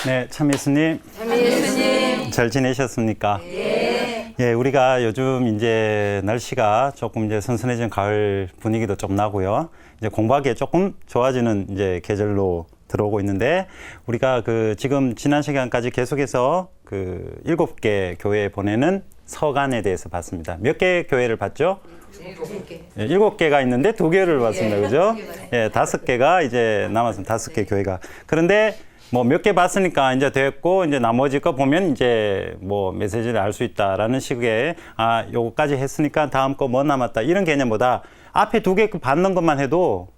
네, 참 예수님. 잘 지내셨습니까? 예, 우리가 요즘 이제 날씨가 조금 이제 선선해진 가을 분위기도 좀 나고요. 이제 공부하기에 조금 좋아지는 이제 계절로 들어오고 있는데, 우리가 지금 지난 시간까지 계속해서 7개 교회에 보내는 서간에 대해서 봤습니다. 몇 개 교회를 봤죠? 7개. 예, 7개가 있는데 2개를 봤습니다. 그죠? 예, 5개가 이제 남았습니다. 5개 교회가. 그런데 뭐 몇 개 봤으니까 이제 됐고, 이제 나머지 거 보면 이제 뭐 메시지를 알 수 있다라는 식의, 요거까지 했으니까 다음 거 뭐 남았다, 이런 개념보다 앞에 2개 받는 것만 해도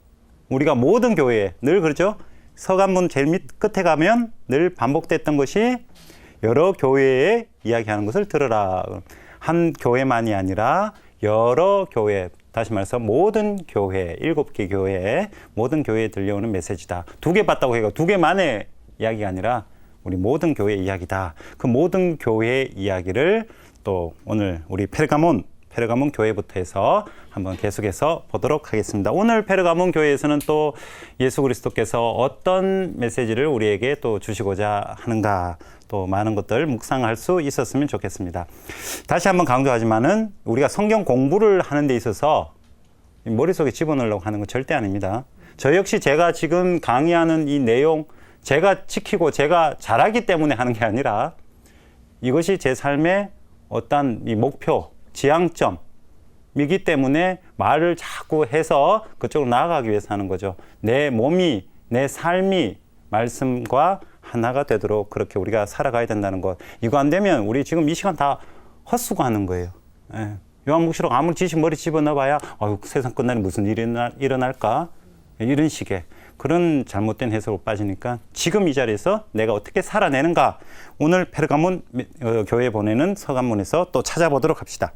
우리가 모든 교회에 늘 그러죠? 서간문 제일 밑 끝에 가면 늘 반복됐던 것이 여러 교회에 이야기하는 것을 들으라. 한 교회만이 아니라 여러 교회, 다시 말해서 모든 교회, 7개 교회, 모든 교회에 들려오는 메시지다. 2개 봤다고 해요. 2개만의 이야기가 아니라 우리 모든 교회의 이야기다. 그 모든 교회의 이야기를 또 오늘 우리 페르가몬 교회부터 해서 한번 계속해서 보도록 하겠습니다. 오늘 페르가몬 교회에서는 또 예수 그리스도께서 어떤 메시지를 우리에게 또 주시고자 하는가, 또 많은 것들 묵상할 수 있었으면 좋겠습니다. 다시 한번 강조하지만은 우리가 성경 공부를 하는 데 있어서 머릿속에 집어넣으려고 하는 건 절대 아닙니다. 저 역시 제가 지금 강의하는 이 내용, 제가 지키고 제가 잘하기 때문에 하는 게 아니라 이것이 제 삶의 어떤 이 목표, 지향점이기 때문에 말을 자꾸 해서 그쪽으로 나아가기 위해서 하는 거죠. 내 몸이, 내 삶이 말씀과 하나가 되도록 그렇게 우리가 살아가야 된다는 것. 이거 안 되면 우리 지금 이 시간 다 헛수고하는 거예요. 예. 요한묵시록 아무리 지식 머리 집어넣어봐야 세상 끝나니 무슨 일이 일어날까? 이런 식의 그런 잘못된 해석으로 빠지니까 지금 이 자리에서 내가 어떻게 살아내는가, 오늘 페르가몬 교회에 보내는 서간문에서 또 찾아보도록 합시다.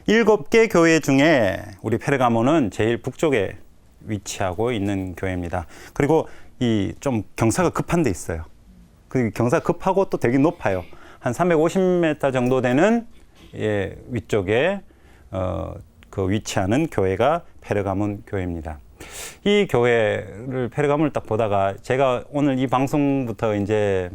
7개 교회 중에 우리 페르가몬은 제일 북쪽에 위치하고 있는 교회입니다. 그리고 이 좀 경사가 급한 데 있어요. 그 경사가 급하고 또 되게 높아요. 한 350m 정도 되는 위쪽에 위치하는 교회가 페르가몬 교회입니다. 이 교회를 페르가몬을 딱 보다가, 제가 오늘 이 방송부터 이제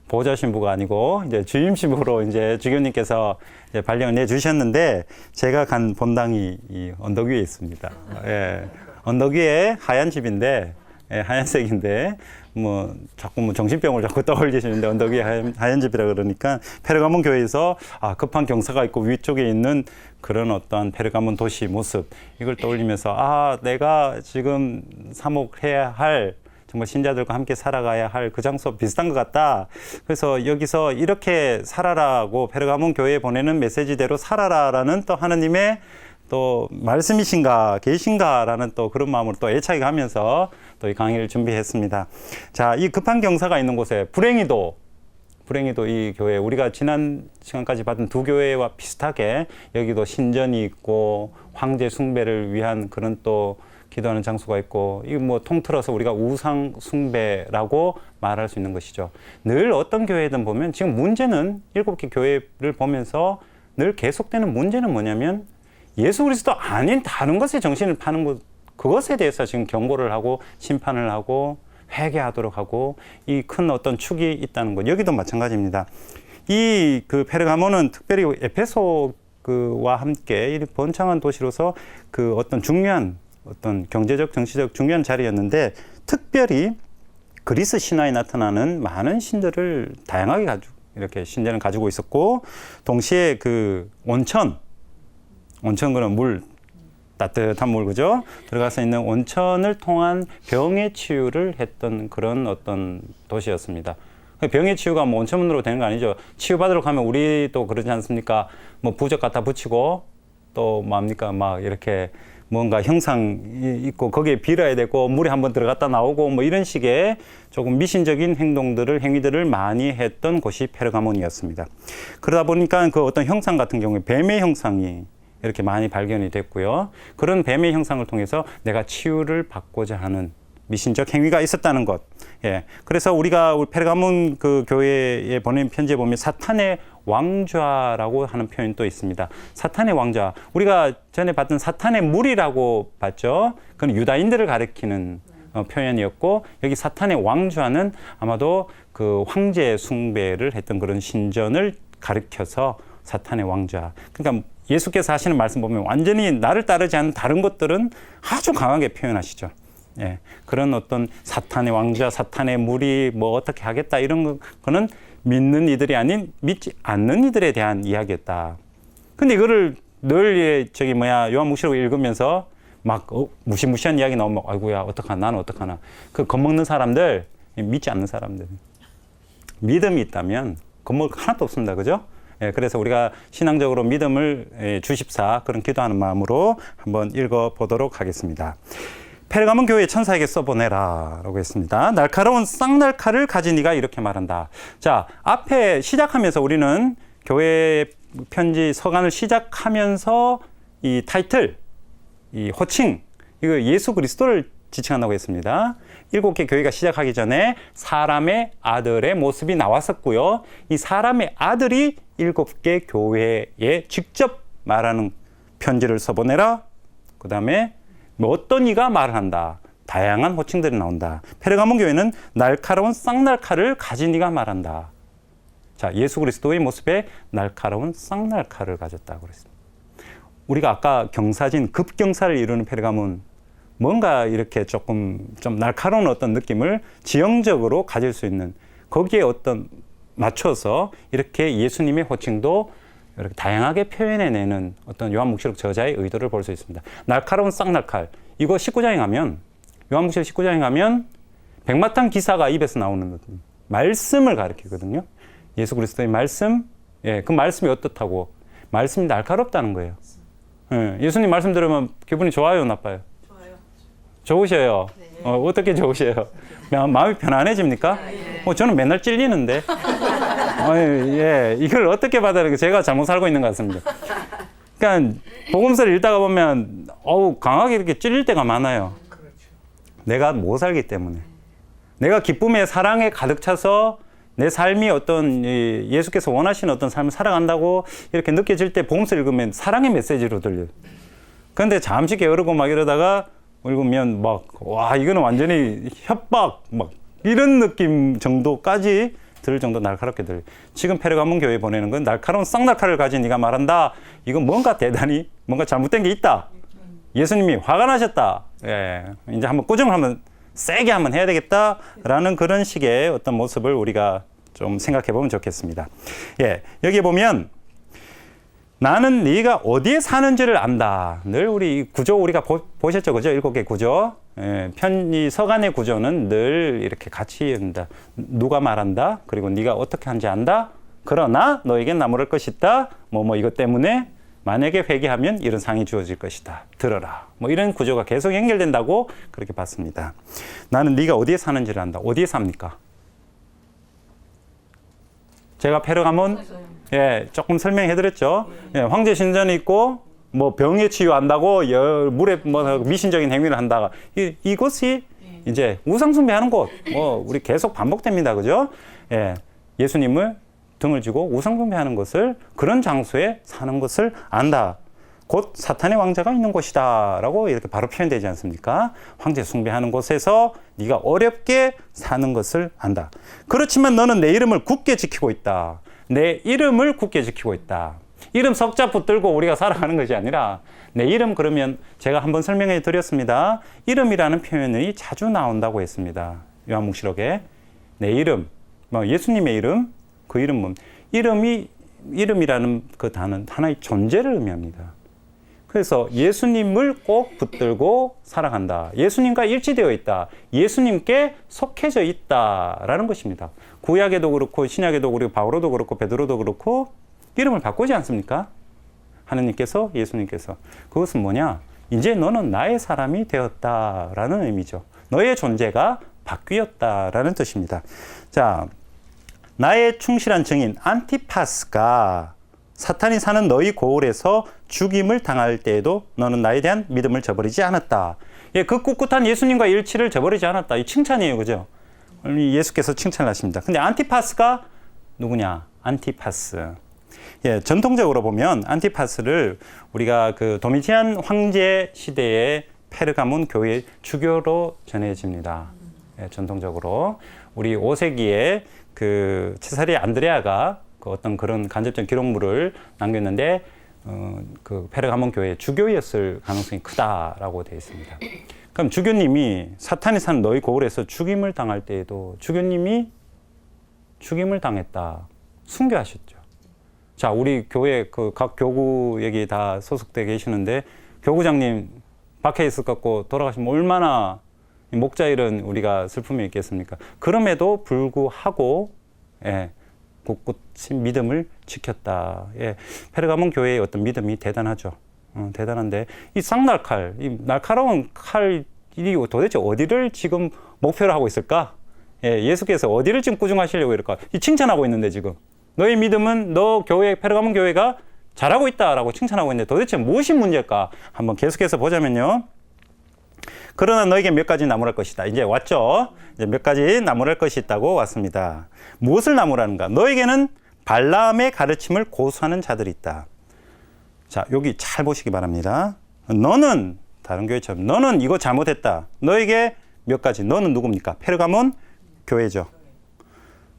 보좌 신부가 아니고 이제 주임 신부로 이제 주교님께서 이제 발령을 내 주셨는데, 제가 간 본당이 이 언덕 위에 있습니다. 예. 언덕 위에 하얀 집인데, 하얀색인데, 자꾸 정신병을 자꾸 떠올리시는데, 언덕 위에 하얀 집이라 그러니까, 페르가몬 교회에서 급한 경사가 있고 위쪽에 있는 그런 어떤 페르가몬 도시 모습, 이걸 떠올리면서, 내가 지금 사목해야 할, 정말 신자들과 함께 살아가야 할 그 장소 비슷한 것 같다. 그래서 여기서 이렇게 살아라고 페르가몬 교회에 보내는 메시지대로 살아라라는 또 하느님의 또 말씀이신가 계신가라는 또 그런 마음으로 또 애착이 가면서 또 이 강의를 준비했습니다. 자, 이 급한 경사가 있는 곳에 불행히도 이 교회, 우리가 지난 시간까지 봤던 2교회와 비슷하게 여기도 신전이 있고 황제 숭배를 위한 그런 또 기도하는 장소가 있고, 이거 통틀어서 우리가 우상 숭배라고 말할 수 있는 것이죠. 늘 어떤 교회든 보면 지금 문제는 7개 교회를 보면서 늘 계속되는 문제는 뭐냐면, 예수 그리스도 아닌 다른 것에 정신을 파는 것, 그것에 대해서 지금 경고를 하고 심판을 하고 회개하도록 하고, 이 큰 어떤 축이 있다는 것. 여기도 마찬가지입니다. 이 페르가몬은 특별히 에페소와 함께 이 번창한 도시로서 어떤 중요한 어떤 경제적, 정치적 중요한 자리였는데, 특별히 그리스 신화에 나타나는 많은 신들을 다양하게 이렇게 신전을 가지고 있었고, 동시에 온천 그런 따뜻한 물, 그죠? 들어가서 있는 온천을 통한 병의 치유를 했던 그런 어떤 도시였습니다. 병의 치유가 온천문으로 되는 거 아니죠. 치유받으러 가면 우리도 그러지 않습니까? 부적 갖다 붙이고, 또 이렇게 뭔가 형상 있고 거기에 빌어야 되고 물에 한번 들어갔다 나오고 이런 식의 조금 미신적인 행위들을 많이 했던 곳이 페르가몬이었습니다. 그러다 보니까 어떤 형상 같은 경우에 뱀의 형상이 이렇게 많이 발견이 됐고요. 그런 뱀의 형상을 통해서 내가 치유를 받고자 하는 미신적 행위가 있었다는 것. 예. 그래서 우리가 페르가몬 교회에 보낸 편지에 보면 사탄의 왕좌라고 하는 표현이 또 있습니다. 사탄의 왕좌. 우리가 전에 봤던 사탄의 물이라고 봤죠. 그건 유다인들을 가리키는 표현이었고, 여기 사탄의 왕좌는 아마도 그 황제 숭배를 했던 그런 신전을 가리켜서 사탄의 왕좌. 그러니까 예수께서 하시는 말씀 보면 완전히 나를 따르지 않는 다른 것들은 아주 강하게 표현하시죠. 예, 그런 어떤 사탄의 왕좌, 사탄의 무리, 뭐 어떻게 하겠다 이런 거는 믿는 이들이 아닌 믿지 않는 이들에 대한 이야기였다. 근데 이거를 늘 요한묵시록을 읽으면서 막 무시무시한 이야기 나오면 아이고야 어떡하나 나는 어떡하나. 그 겁먹는 사람들, 믿지 않는 사람들. 믿음이 있다면 겁먹을 거 하나도 없습니다. 그죠? 예, 그래서 우리가 신앙적으로 믿음을 주십사 그런 기도하는 마음으로 한번 읽어보도록 하겠습니다. 페르가몬 교회 천사에게 써보내라 라고 했습니다. 날카로운 쌍날칼을 가진 이가 이렇게 말한다. 자, 앞에 시작하면서 우리는 교회 편지 서간을 시작하면서 이 타이틀, 이 호칭, 이거 예수 그리스도를 지칭한다고 했습니다. 7개 교회가 시작하기 전에 사람의 아들의 모습이 나왔었고요. 이 사람의 아들이 7개 교회에 직접 말하는 편지를 써보내라. 그 다음에 어떤 이가 말을 한다. 다양한 호칭들이 나온다. 페르가몬 교회는 날카로운 쌍날칼을 가진 이가 말한다. 자, 예수 그리스도의 모습에 날카로운 쌍날칼을 가졌다고 그랬습니다. 우리가 아까 경사진 급경사를 이루는 페르가몬, 뭔가 이렇게 조금 좀 날카로운 어떤 느낌을 지형적으로 가질 수 있는, 거기에 어떤 맞춰서 이렇게 예수님의 호칭도 이렇게 다양하게 표현해내는 어떤 요한묵시록 저자의 의도를 볼 수 있습니다. 날카로운 쌍날칼, 이거 19장에 가면, 요한묵시록 19장에 가면 백마탄 기사가 입에서 나오는 말씀을 가리키거든요. 예수 그리스도의 말씀, 예, 그 말씀이 어떻다고? 말씀이 날카롭다는 거예요. 예, 예수님 말씀 들으면 기분이 좋아요, 나빠요? 좋아요. 좋으셔요. 네. 어떻게 좋으셔요? 마음이 편안해집니까? 저는 맨날 찔리는데. 예, 이걸 어떻게 받아들이고 제가 잘못 살고 있는 것 같습니다. 그러니까 복음서를 읽다가 보면 강하게 이렇게 찔릴 때가 많아요. 내가 못 살기 때문에. 내가 기쁨에 사랑에 가득 차서 내 삶이 어떤 예수께서 원하시는 어떤 삶을 살아간다고 이렇게 느껴질 때 복음서 읽으면 사랑의 메시지로 들려요. 그런데 잠시 게으르고 막 이러다가 읽으면 이거는 완전히 협박, 이런 느낌 정도까지 들을 정도 날카롭게 들려요. 지금 페르가몬 교회에 보내는 건 날카로운 쌍날칼을 가진 네가 말한다. 이건 뭔가 대단히 뭔가 잘못된 게 있다. 예수님이 화가 나셨다. 예, 이제 한번 꾸중을 한번 세게 한번 해야 되겠다라는 그런 식의 어떤 모습을 우리가 좀 생각해 보면 좋겠습니다. 예, 여기 보면 나는 네가 어디에 사는지를 안다. 늘 우리 구조 우리가 보셨죠, 그죠? 7개 구조. 예, 편지 서간의 구조는 늘 이렇게 같이 있다. 누가 말한다. 그리고 네가 어떻게 하는지 안다. 그러나 너에겐 나무랄 것이 있다. 이것 때문에 만약에 회개하면 이런 상이 주어질 것이다. 들어라. 이런 구조가 계속 연결된다고 그렇게 봤습니다. 나는 네가 어디에 사는지를 안다. 어디에 삽니까? 제가 페르가몬 조금 설명해드렸죠. 예, 황제 신전이 있고 병에 치유한다고 물에 미신적인 행위를 한다가 이곳이 이제 우상숭배하는 곳. 우리 계속 반복됩니다, 그죠? 예, 예수님을 등을 지고 우상숭배하는 것을, 그런 장소에 사는 것을 안다. 곧 사탄의 왕자가 있는 곳이다 라고 이렇게 바로 표현되지 않습니까? 황제 숭배하는 곳에서 네가 어렵게 사는 것을 안다. 그렇지만 너는 내 이름을 굳게 지키고 있다. 내 이름을 굳게 지키고 있다. 이름 석자 붙들고 우리가 살아가는 것이 아니라, 내 이름, 그러면 제가 한번 설명해 드렸습니다. 이름이라는 표현이 자주 나온다고 했습니다. 요한묵시록에 내 이름, 예수님의 이름, 그 이름은 이름이라는 그 단어는 하나의 존재를 의미합니다. 그래서 예수님을 꼭 붙들고 살아간다. 예수님과 일치되어 있다. 예수님께 속해져 있다라는 것입니다. 구약에도 그렇고 신약에도 그렇고 바오로도 그렇고 베드로도 그렇고 이름을 바꾸지 않습니까? 하느님께서, 예수님께서. 그것은 뭐냐? 이제 너는 나의 사람이 되었다라는 의미죠. 너의 존재가 바뀌었다라는 뜻입니다. 자, 나의 충실한 증인 안티파스가 사탄이 사는 너희 고을에서 죽임을 당할 때에도 너는 나에 대한 믿음을 저버리지 않았다. 예, 그 꿋꿋한 예수님과 일치를 저버리지 않았다. 이 칭찬이에요, 그죠? 예수께서 칭찬을 하십니다. 근데 안티파스가 누구냐? 안티파스. 예, 전통적으로 보면 안티파스를 우리가 그 도미티안 황제 시대에 페르가몬 교회의 주교로 전해집니다. 예, 전통적으로 우리 5세기에 그 치사리 안드레아가 그 어떤 그런 간접적 기록물을 남겼는데 그 페르가몬 교회의 주교였을 가능성이 크다라고 되어 있습니다. 그럼 주교님이 사탄이 사는 너희 고을에서 죽임을 당할 때에도 주교님이 죽임을 당했다. 순교하셨죠. 자, 우리 교회 그 각 교구 여기 다 소속돼 계시는데 교구장님 박혀 있을 것 같고 돌아가시면 얼마나 목자 일은 우리가 슬픔이 있겠습니까? 그럼에도 불구하고 예, 굳굳이 믿음을 지켰다. 예, 페르가몬 교회의 어떤 믿음이 대단하죠. 대단한데 이 쌍날칼, 이 날카로운 칼이 도대체 어디를 지금 목표로 하고 있을까? 예, 예수께서 어디를 지금 꾸중하시려고 이럴까? 이 칭찬하고 있는데 지금 너의 믿음은 너 교회 페르가몬 교회가 잘하고 있다라고 칭찬하고 있는데 도대체 무엇이 문제일까? 한번 계속해서 보자면요. 그러나 너에게 몇 가지 나무랄 것이다. 이제 왔죠? 이제 몇 가지 나무랄 것이 있다고 왔습니다. 무엇을 나무라는가? 너에게는 발람의 가르침을 고수하는 자들이 있다. 자, 여기 잘 보시기 바랍니다. 너는 다른 교회처럼 너는 이거 잘못했다. 너에게 몇 가지. 너는 누굽니까? 페르가몬 교회죠.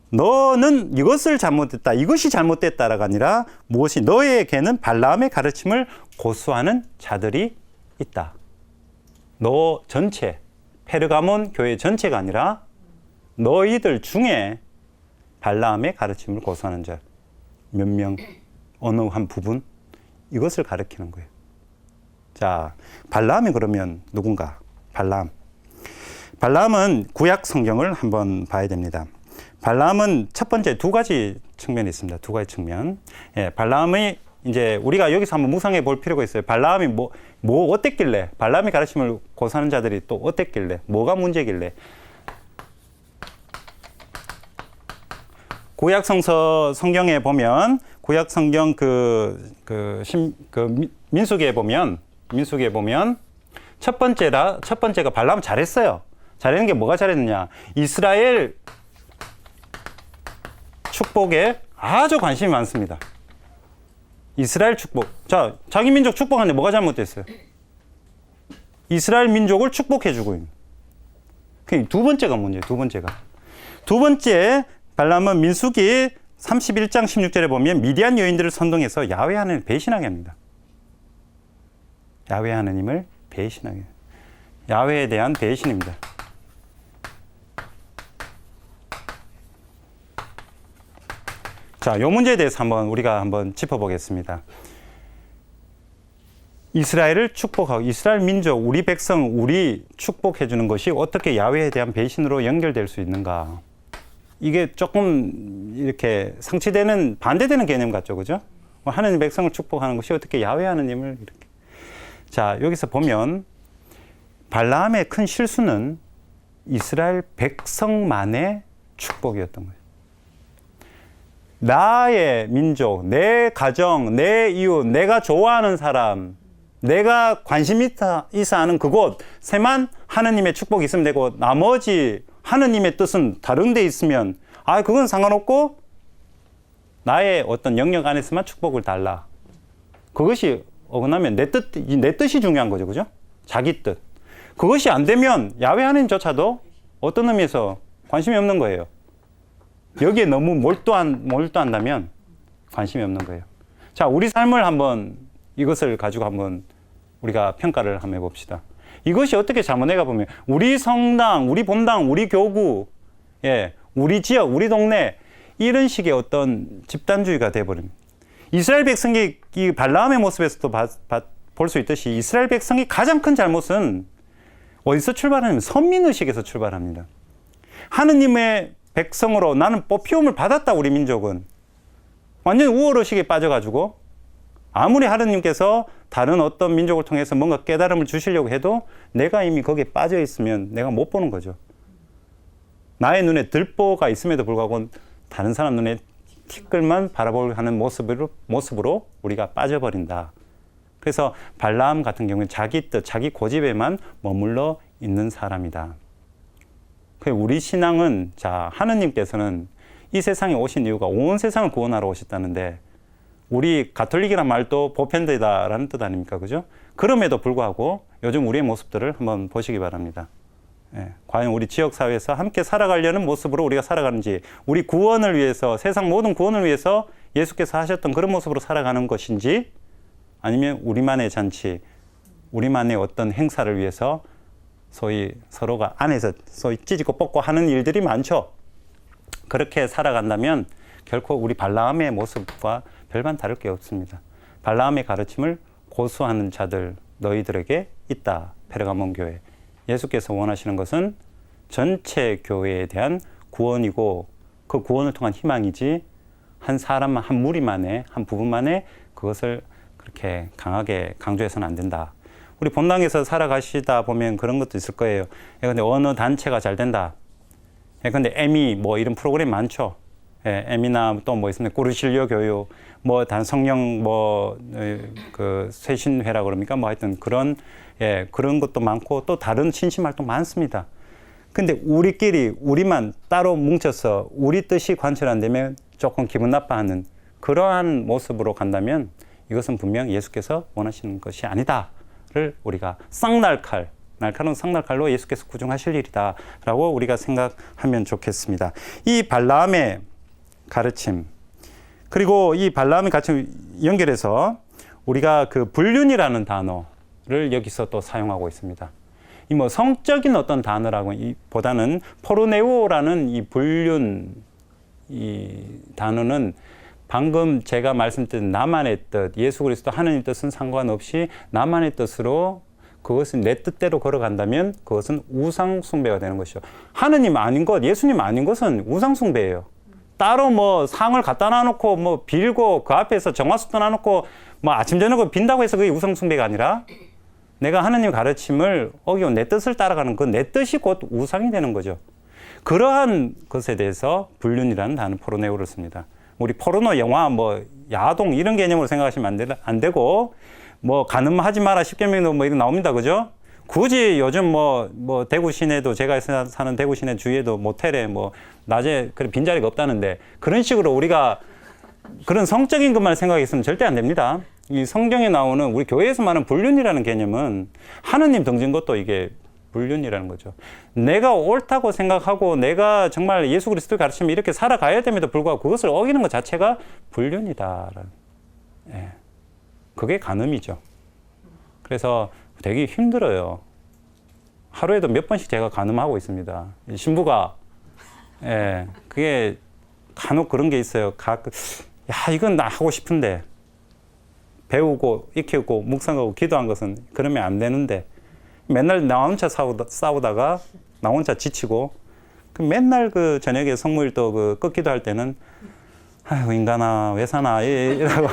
너는 이것을 잘못했다. 이것이 잘못됐다라가 아니라 무엇이 너에게는 발람의 가르침을 고수하는 자들이 있다. 너 전체, 페르가몬 교회 전체가 아니라 너희들 중에 발람의 가르침을 고수하는 자 몇 명, 어느 한 부분 이것을 가르치는 거예요. 자, 발람이 그러면 누군가? 발람은 구약 성경을 한번 봐야 됩니다. 발람은 첫 번째 두 가지 측면이 있습니다. 두 가지 측면. 예, 발람이 이제 우리가 여기서 한번 묵상해 볼 필요가 있어요. 발람이 뭐 어땠길래, 발람의 가르침을 고수하는 자들이 또 어땠길래, 뭐가 문제길래. 구약 성경에 보면, 구약 성경 민수기에 보면 첫 번째가 발람 잘했어요. 잘했는 게 뭐가 잘했느냐? 이스라엘 축복에 아주 관심이 많습니다. 이스라엘 축복. 자, 자기 민족 축복하는데 뭐가 잘못됐어요? 이스라엘 민족을 축복해주고 있는. 두 번째가 문제예요. 두 번째, 발람은 민수기 31장 16절에 보면 미디안 여인들을 선동해서 야훼 하나님을 배신하게 합니다. 야훼 하나님을 배신하게. 야훼에 대한 배신입니다. 자, 이 문제에 대해서 우리가 한번 짚어보겠습니다. 이스라엘을 축복하고 이스라엘 민족, 우리 백성, 우리 축복해주는 것이 어떻게 야훼에 대한 배신으로 연결될 수 있는가? 이게 조금 이렇게 상치되는, 반대되는 개념 같죠, 그죠? 하나님 백성을 축복하는 것이 어떻게 야훼 하나님을 이렇게. 자, 여기서 보면 발람의 큰 실수는 이스라엘 백성만의 축복이었던 거예요. 나의 민족, 내 가정, 내 이웃, 내가 좋아하는 사람, 내가 관심 있어 하는 그곳에만 하느님의 축복이 있으면 되고 나머지 하느님의 뜻은 다른 데 있으면 그건 상관없고 나의 어떤 영역 안에서만 축복을 달라. 그것이 어긋나면 내 뜻이 중요한 거죠. 그죠? 자기 뜻. 그것이 안 되면 야훼 하나님조차도 어떤 의미에서 관심이 없는 거예요. 여기에 너무 몰두한다면 관심이 없는 거예요. 자, 우리 삶을 이것을 가지고 한번 우리가 평가를 한번 해봅시다. 이것이 어떻게 잘못해가 보면 우리 성당, 우리 본당, 우리 교구, 예, 우리 지역, 우리 동네 이런 식의 어떤 집단주의가 돼버립니다. 이스라엘 백성이 이 발람의 모습에서도 볼 수 있듯이 이스라엘 백성이 가장 큰 잘못은 어디서 출발하냐면 선민의식에서 출발합니다. 하느님의 백성으로 나는 뽑히움을 받았다. 우리 민족은 완전 우월의식에 빠져가지고 아무리 하느님께서 다른 어떤 민족을 통해서 뭔가 깨달음을 주시려고 해도 내가 이미 거기에 빠져 있으면 내가 못 보는 거죠. 나의 눈에 들보가 있음에도 불구하고 다른 사람 눈에 티끌만 바라보려 하는 모습으로 우리가 빠져버린다. 그래서 발람 같은 경우는 자기 뜻, 자기 고집에만 머물러 있는 사람이다. 우리 신앙은, 자, 하느님께서는 이 세상에 오신 이유가 온 세상을 구원하러 오셨다는데 우리 가톨릭이란 말도 보편되다라는 뜻 아닙니까? 그죠? 그럼에도 불구하고 요즘 우리의 모습들을 한번 보시기 바랍니다. 예, 과연 우리 지역사회에서 함께 살아가려는 모습으로 우리가 살아가는지, 우리 구원을 위해서, 세상 모든 구원을 위해서 예수께서 하셨던 그런 모습으로 살아가는 것인지, 아니면 우리만의 잔치, 우리만의 어떤 행사를 위해서 소위 서로가 안에서 소위 찢고 뽑고 하는 일들이 많죠. 그렇게 살아간다면 결코 우리 발라함의 모습과 별반 다를 게 없습니다. 발라함의 가르침을 고수하는 자들 너희들에게 있다. 페르가몬 교회. 예수께서 원하시는 것은 전체 교회에 대한 구원이고 그 구원을 통한 희망이지 한 사람만, 한 무리만의, 한 부분만의 그것을 그렇게 강하게 강조해서는 안 된다. 우리 본당에서 살아가시다 보면 그런 것도 있을 거예요. 근데 어느 단체가 잘 된다. 근데 에미 뭐 이런 프로그램 많죠. 에미나 또 뭐 있습니다. 꾸르실려 교육, 뭐 단성령 뭐 그 쇄신회라 그럽니까? 뭐 하여튼 그런 것도 많고 또 다른 신심 활동 많습니다. 근데 우리끼리 우리만 따로 뭉쳐서 우리 뜻이 관철 안 되면 조금 기분 나빠하는 그러한 모습으로 간다면 이것은 분명 예수께서 원하시는 것이 아니다를 우리가 날카로운 쌍날칼로 예수께서 구중하실 일이다라고 우리가 생각하면 좋겠습니다. 이 발라함의 가르침, 그리고 이 발라함의 가르침 연결해서 우리가 그 불륜이라는 단어를 여기서 또 사용하고 있습니다. 이 뭐 성적인 어떤 단어라고 보다는 포르네오라는 이 불륜 이 단어는 방금 제가 말씀드린 나만의 뜻, 예수 그리스도 하느님 뜻은 상관없이 나만의 뜻으로 그것은 내 뜻대로 걸어간다면 그것은 우상 숭배가 되는 것이죠. 하느님 아닌 것, 예수님 아닌 것은 우상 숭배예요. 따로 뭐 상을 갖다 놔놓고 뭐 빌고 그 앞에서 정화수도 놔놓고 뭐 아침 저녁을 빈다고 해서 그게 우상 숭배가 아니라 내가 하느님 가르침을 어기고 내 뜻을 따라가는 그 내 뜻이 곧 우상이 되는 거죠. 그러한 것에 대해서 불륜이라는 단어 포르네오를 씁니다. 우리 포르노 영화 뭐 야동 이런 개념으로 생각하시면 안 되고 뭐 가늠하지 마라 10계명도 뭐 이런 나옵니다. 그죠? 굳이 요즘 뭐 대구 시내도 제가 사는 대구 시내 주위에도 모텔에 뭐 낮에 그런 빈자리가 없다는데 그런 식으로 우리가 그런 성적인 것만 생각했으면 절대 안 됩니다. 이 성경에 나오는 우리 교회에서 말하는 불륜이라는 개념은 하느님 등진 것도 이게 불륜이라는 거죠. 내가 옳다고 생각하고 내가 정말 예수 그리스도의 가르침을 이렇게 살아가야 됨에도 불구하고 그것을 어기는 것 자체가 불륜이다라는. 예. 그게 간음이죠. 그래서 되게 힘들어요. 하루에도 몇 번씩 제가 간음하고 있습니다. 신부가 그게 간혹 그런 게 있어요. 야 이건 나 하고 싶은데 배우고 익히고 묵상하고 기도한 것은 그러면 안 되는데 맨날 나 혼자 싸우다가 나 혼자 지치고 맨날 그 저녁에 성모일도 그 꺾기도 할 때는 아유 인간아 왜 사나 이러고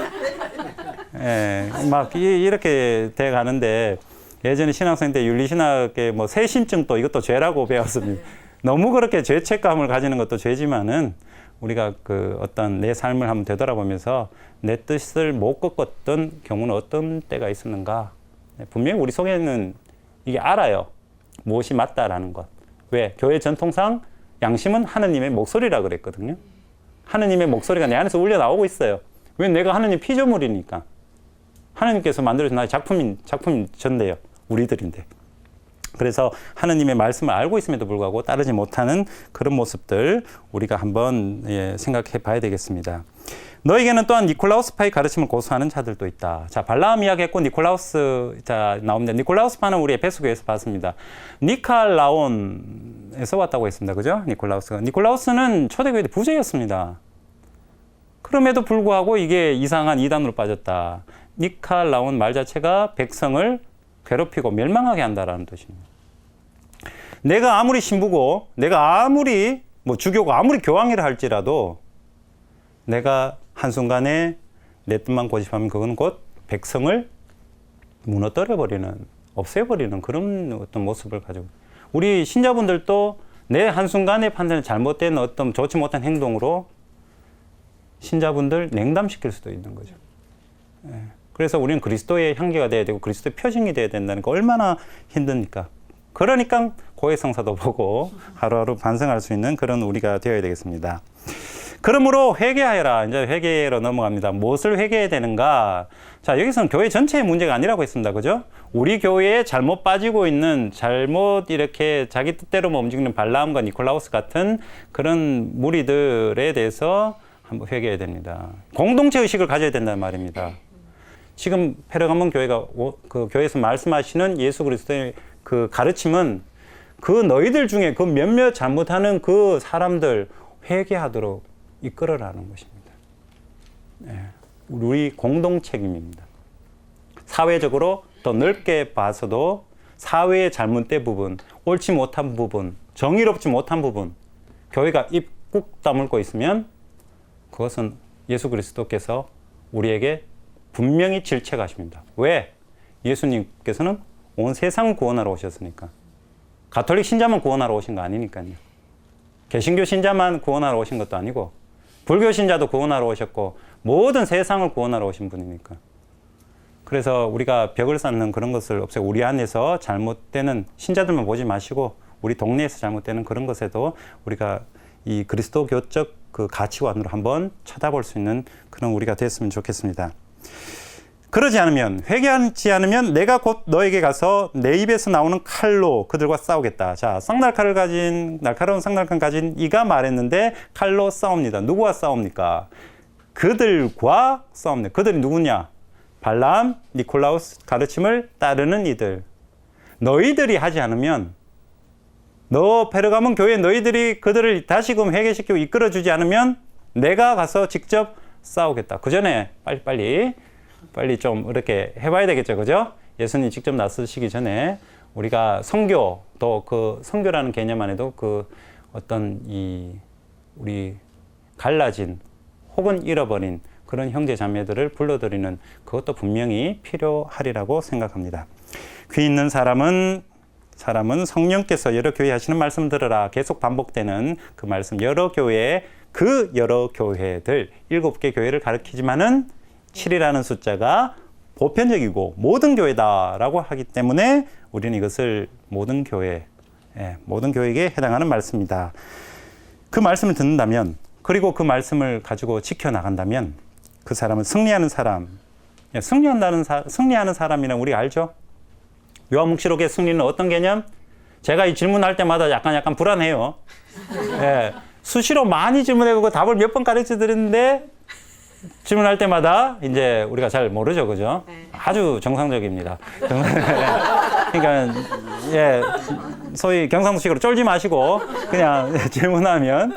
막 이렇게 돼 가는데 예전에 신학생 때 윤리신학의 뭐 세심증도 이것도 죄라고 배웠습니다. 너무 그렇게 죄책감을 가지는 것도 죄지만은 우리가 그 어떤 내 삶을 한번 되돌아보면서 내 뜻을 못 꺾었던 경우는 어떤 때가 있었는가. 분명히 우리 속에는 이게 알아요. 무엇이 맞다라는 것. 왜? 교회 전통상 양심은 하느님의 목소리라 그랬거든요. 하느님의 목소리가 내 안에서 울려 나오고 있어요. 왜? 내가 하느님 피조물이니까. 하느님께서 만들어준 나의 작품 전데요. 우리들인데. 그래서 하느님의 말씀을 알고 있음에도 불구하고 따르지 못하는 그런 모습들 우리가 한번 생각해 봐야 되겠습니다. 너에게는 또한 니콜라우스파의 가르침을 고수하는 자들도 있다. 자, 발라함 이야기했고 니콜라우스 나옵니다. 니콜라우스파는 우리 에베소 교회에서 봤습니다. 니칼라온에서 왔다고 했습니다. 그죠? 니콜라우스는 초대교회 부자였습니다. 그럼에도 불구하고 이게 이상한 이단으로 빠졌다. 니칼라온 말 자체가 백성을 괴롭히고 멸망하게 한다라는 뜻입니다. 내가 아무리 신부고 내가 아무리 뭐 주교가 아무리 교황이라 할지라도 내가 한순간에 내 뜻만 고집하면 그건 곧 백성을 무너뜨려버리는 없애버리는 그런 어떤 모습을 가지고 우리 신자분들도 내 한순간에 판단이 잘못된 어떤 좋지 못한 행동으로 신자분들 냉담시킬 수도 있는 거죠. 그래서 우리는 그리스도의 향기가 돼야 되고 그리스도의 표징이 돼야 된다는 거 얼마나 힘듭니까? 그러니까 고해성사도 보고 하루하루 반성할 수 있는 그런 우리가 되어야 되겠습니다. 그러므로 회개하여라. 이제 회개로 넘어갑니다. 무엇을 회개해야 되는가? 자, 여기서는 교회 전체의 문제가 아니라고 했습니다. 그죠? 우리 교회에 잘못 빠지고 있는, 잘못 이렇게 자기 뜻대로만 움직이는 발라함과 니콜라우스 같은 그런 무리들에 대해서 한번 회개해야 됩니다. 공동체 의식을 가져야 된다는 말입니다. 지금 페르가몬 교회가 그 교회에서 말씀하시는 예수 그리스도의 그 가르침은 그 너희들 중에 그 몇몇 잘못하는 그 사람들 회개하도록 이끌어라는 것입니다. 네. 우리 공동 책임입니다. 사회적으로 더 넓게 봐서도 사회의 잘못된 부분, 옳지 못한 부분, 정의롭지 못한 부분, 교회가 입 꾹 다물고 있으면 그것은 예수 그리스도께서 우리에게 분명히 질책하십니다. 왜? 예수님께서는 온 세상을 구원하러 오셨으니까. 가톨릭 신자만 구원하러 오신 거 아니니까요. 개신교 신자만 구원하러 오신 것도 아니고 불교 신자도 구원하러 오셨고 모든 세상을 구원하러 오신 분이니까. 그래서 우리가 벽을 쌓는 그런 것을 없애고 우리 안에서 잘못되는 신자들만 보지 마시고 우리 동네에서 잘못되는 그런 것에도 우리가 이 그리스도교적 그 가치관으로 한번 쳐다볼 수 있는 그런 우리가 됐으면 좋겠습니다. 그러지 않으면, 회개하지 않으면 내가 곧 너에게 가서 내 입에서 나오는 칼로 그들과 싸우겠다. 자, 날카로운 쌍날칼 가진 이가 말했는데 칼로 싸웁니다. 누구와 싸웁니까? 그들과 싸웁니다. 그들이 누구냐? 발람, 니콜라우스 가르침을 따르는 이들. 너희들이 하지 않으면, 너 페르가몬 교회 너희들이 그들을 다시금 회개시키고 이끌어주지 않으면 내가 가서 직접 싸우겠다. 그 전에 빨리 좀 이렇게 해봐야 되겠죠. 그죠? 예수님 직접 나서시기 전에 우리가 선교, 또 그 선교라는 개념 안에도 그 어떤 우리 갈라진 혹은 잃어버린 그런 형제 자매들을 불러들이는 그것도 분명히 필요하리라고 생각합니다. 귀 있는 사람은 성령께서 여러 교회 하시는 말씀 들으라 계속 반복되는 그 말씀, 여러 교회들 7개 교회를 가리키지만은 7이라는 숫자가 보편적이고 모든 교회다라고 하기 때문에 우리는 이것을 모든 교회에게 해당하는 말씀이다. 그 말씀을 듣는다면, 그리고 그 말씀을 가지고 지켜나간다면 그 사람은 승리하는 사람. 승리하는 사람이란 우리 알죠? 요한묵시록의 승리는 어떤 개념? 제가 이 질문할 때마다 약간 불안해요. 예, 수시로 많이 질문해보고 답을 몇 번 가르쳐 드렸는데 질문할 때마다 이제 우리가 잘 모르죠, 그죠? 아주 정상적입니다. 그러니까 예, 소위 경상도식으로 쫄지 마시고 그냥 질문하면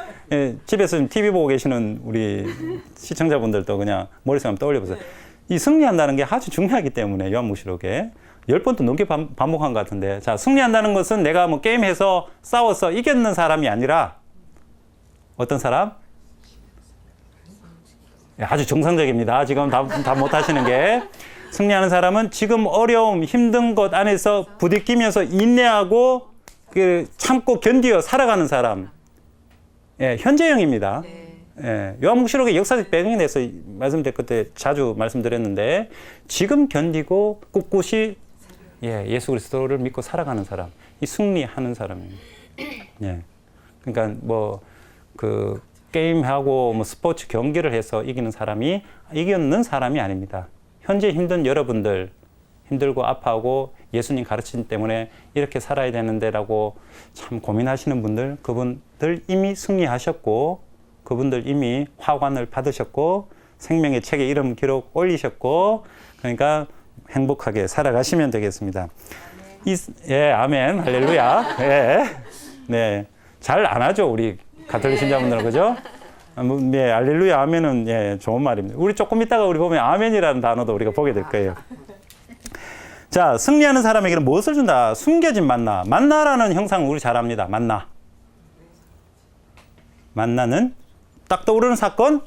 집에서 TV 보고 계시는 우리 시청자분들도 그냥 머릿속에 한번 떠올려보세요. 이 승리한다는 게 아주 중요하기 때문에 요한묵시록에 10번도 넘게 반복한 것 같은데, 자, 승리한다는 것은 내가 뭐 게임해서 싸워서 이겼는 사람이 아니라 어떤 사람? 아주 정상적입니다. 지금 다 못 하시는 게. 승리하는 사람은 지금 어려움, 힘든 것 안에서 부딪히면서 인내하고 참고 견디어 살아가는 사람. 예, 현재형입니다. 예, 요한묵시록의 역사적 배경에 대해서 말씀드릴 그때 자주 말씀드렸는데, 지금 견디고 꿋꿋이 예수 그리스도를 믿고 살아가는 사람, 이 승리하는 사람입니다. 예, 그러니까 게임하고 스포츠 경기를 해서 이기는 사람이 아닙니다. 현재 힘든 여러분들, 힘들고 아파하고 예수님 가르침 때문에 이렇게 살아야 되는데라고 참 고민하시는 분들, 그분들 이미 승리하셨고, 그분들 이미 화관을 받으셨고, 생명의 책에 이름 기록 올리셨고, 그러니까 행복하게 살아가시면 되겠습니다. 아멘, 할렐루야. 예, 네, 잘 안 하죠, 우리 가톨릭 신자분들은, 그죠? 네, 할렐루야, 아멘은 좋은 말입니다. 우리 조금 있다가 우리 보면 아멘이라는 단어도 우리가 보게 될 거예요. 자, 승리하는 사람에게는 무엇을 준다? 숨겨진 만나. 만나라는 형상 우리 잘 압니다. 만나는 딱 떠오르는 사건?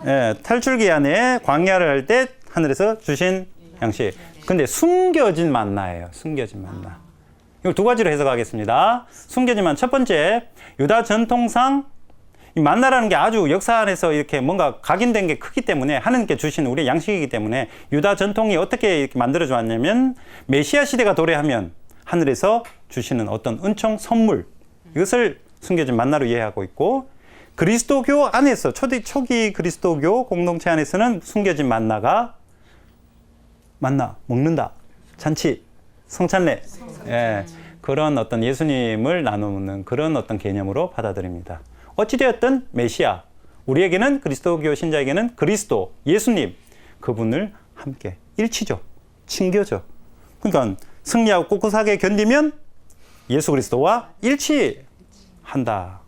네. 탈출기 안에 광야를 할 때 하늘에서 주신 양식. 근데 숨겨진 만나예요. 숨겨진 만나. 이걸 두 가지로 해석하겠습니다. 숨겨진 만나. 첫 번째, 유다 전통상 이 만나라는 게 아주 역사 안에서 이렇게 뭔가 각인된 게 크기 때문에, 하나님께 주신 우리의 양식이기 때문에 유다 전통이 어떻게 이렇게 만들어져 왔냐면, 메시아 시대가 도래하면 하늘에서 주시는 어떤 은총 선물, 이것을 숨겨진 만나로 이해하고 있고, 그리스도교 안에서 초기 그리스도교 공동체 안에서는 숨겨진 만나 먹는다. 잔치, 성찬례. 예, 그런 어떤 예수님을 나누는 그런 어떤 개념으로 받아들입니다. 어찌되었든 메시아, 우리에게는 그리스도교 신자에게는 그리스도, 예수님, 그분을 함께 일치죠. 친교죠. 그러니까 승리하고 꿋꿋하게 견디면 예수 그리스도와 일치한다.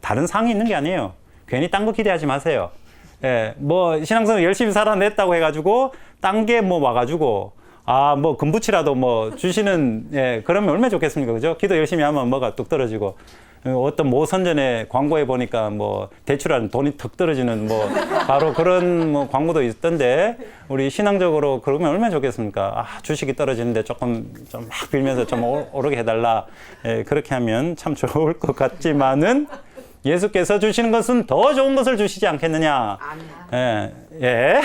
다른 상이 있는 게 아니에요. 괜히 딴 거 기대하지 마세요. 예, 뭐 신앙생활 열심히 살아냈다고 해가지고 딴 게 뭐 와가지고 뭐 금붙이라도 뭐 주시는, 예, 그러면 얼마나 좋겠습니까, 그죠? 기도 열심히 하면 뭐가 뚝 떨어지고, 어떤 모 선전에 광고에 보니까 뭐 대출하는 돈이 턱 떨어지는 뭐 바로 그런 뭐 광고도 있던데, 우리 신앙적으로 그러면 얼마나 좋겠습니까? 주식이 떨어지는데 조금 좀 막 빌면서 좀 오르게 해달라. 예, 그렇게 하면 참 좋을 것 같지만은 예수께서 주시는 것은 더 좋은 것을 주시지 않겠느냐. 예, 예.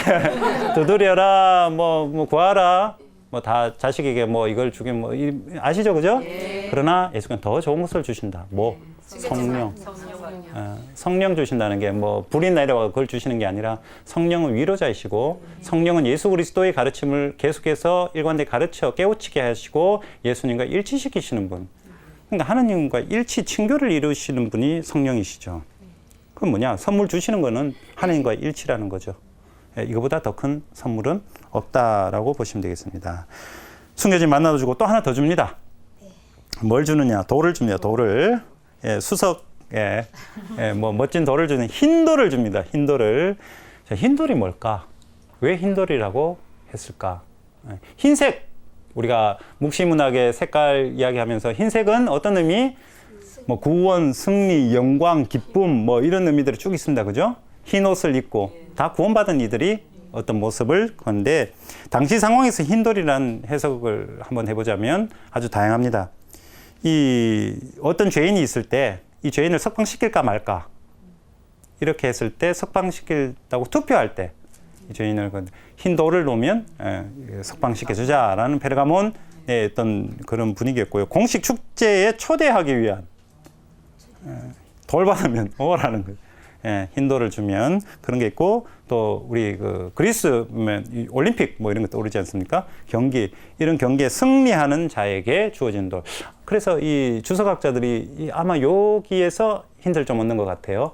두드려라, 뭐 구하라. 뭐 다 자식에게 뭐 이걸 주긴 뭐 아시죠, 그죠? 예. 그러나 예수께서는 더 좋은 것을 주신다. 뭐 성령. 성령 주신다는 게 뭐 불이 내려와 그걸 주시는 게 아니라 성령은 위로자이시고, 성령은 예수 그리스도의 가르침을 계속해서 일관되게 가르쳐 깨우치게 하시고 예수님과 일치시키시는 분. 그러니까 하나님과 일치 친교를 이루시는 분이 성령이시죠. 그건 뭐냐? 선물 주시는 거는 하나님과 일치라는 거죠. 이거보다 더 큰 선물은 없다라고 보시면 되겠습니다. 숨겨진 만나도 주고 또 하나 더 줍니다. 뭘 주느냐? 돌을 줍니다. 돌을. 예, 수석에 뭐 멋진 돌을 주는 흰돌을 줍니다. 흰돌을. 자, 흰돌이 뭘까? 왜 흰돌이라고 했을까? 흰색. 우리가 묵시문학의 색깔 이야기하면서 흰색은 어떤 의미? 뭐 구원, 승리, 영광, 기쁨 뭐 이런 의미들이 쭉 있습니다. 그죠? 흰 옷을 입고 다 구원받은 이들이 어떤 모습을 건데, 당시 상황에서 흰돌이라는 해석을 한번 해보자면 아주 다양합니다. 이 어떤 죄인이 있을 때 이 죄인을 석방시킬까 말까 이렇게 했을 때, 석방시키다고 투표할 때 이 죄인을 흰 돌을 놓으면 석방시켜주자라는 페르가몬의 어떤 그런 분위기였고요. 공식 축제에 초대하기 위한, 돌 받으면 오라는 거예요. 예, 흰 돌을 주면 그런 게 있고, 또 우리 그리스면 올림픽 뭐 이런 거 떠오르지 않습니까? 경기, 이런 경기에 승리하는 자에게 주어지는 돌. 그래서 이 주석학자들이 아마 여기에서 힌트를 좀 얻는 것 같아요.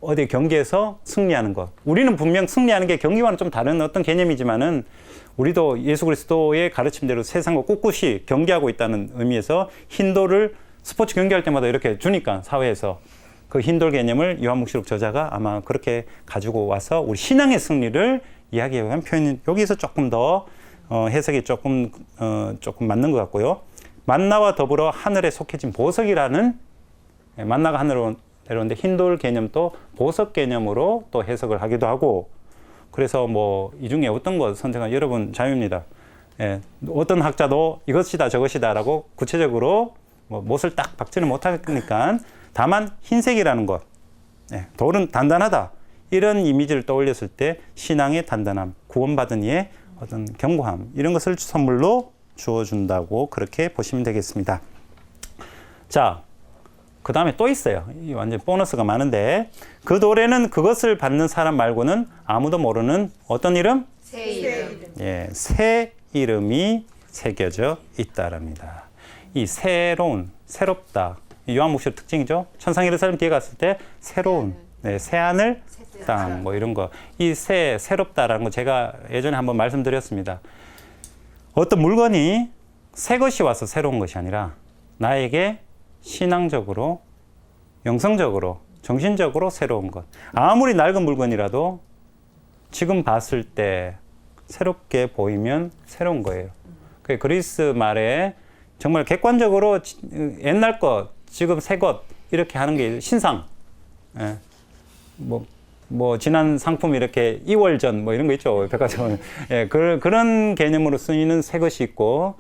어디 경기에서 승리하는 것. 우리는 분명 승리하는 게 경기와는 좀 다른 어떤 개념이지만은, 우리도 예수 그리스도의 가르침대로 세상과 꿋꿋이 경기하고 있다는 의미에서 흰돌을 스포츠 경기할 때마다 이렇게 주니까, 사회에서 그 흰돌 개념을 요한묵시록 저자가 아마 그렇게 가지고 와서 우리 신앙의 승리를 이야기해 한 표현이 여기서 조금 더 해석이 조금 맞는 것 같고요. 만나와 더불어 하늘에 속해진 보석이라는, 만나가 하늘로 내려오는데 흰돌 개념도 보석 개념으로 또 해석을 하기도 하고, 그래서 뭐 이 중에 어떤 것 선택은 여러분 자유입니다. 예, 어떤 학자도 이것이다 저것이다라고 구체적으로 뭐 못을 딱 박지는 못하니까, 다만 흰색이라는 것, 돌은 단단하다, 이런 이미지를 떠올렸을 때 신앙의 단단함, 구원받은 이의 어떤 견고함, 이런 것을 선물로 주어준다고 그렇게 보시면 되겠습니다. 자, 그 다음에 또 있어요. 이 완전 보너스가 많은데, 그 돌에는 그것을 받는 사람 말고는 아무도 모르는 어떤 이름? 새 이름. 예, 새 이름이 새겨져 있다랍니다. 이 새로운, 새롭다. 요한묵시의 특징이죠. 천상 예루살렘 뒤에 갔을 때 새로운, 새 하늘, 땅, 뭐 이런 거. 이 새롭다라는 거 제가 예전에 한번 말씀드렸습니다. 어떤 물건이 새 것이 와서 새로운 것이 아니라 나에게 신앙적으로, 영성적으로, 정신적으로 새로운 것. 아무리 낡은 물건이라도 지금 봤을 때 새롭게 보이면 새로운 거예요. 그 그리스 말에 정말 객관적으로 옛날 것, 지금 새 것, 이렇게 하는 게 신상. 예. 뭐 지난 상품 이렇게 2월 전 뭐 이런 거 있죠. 백화점. 예, 그런 개념으로 쓰이는 새 것이 있고,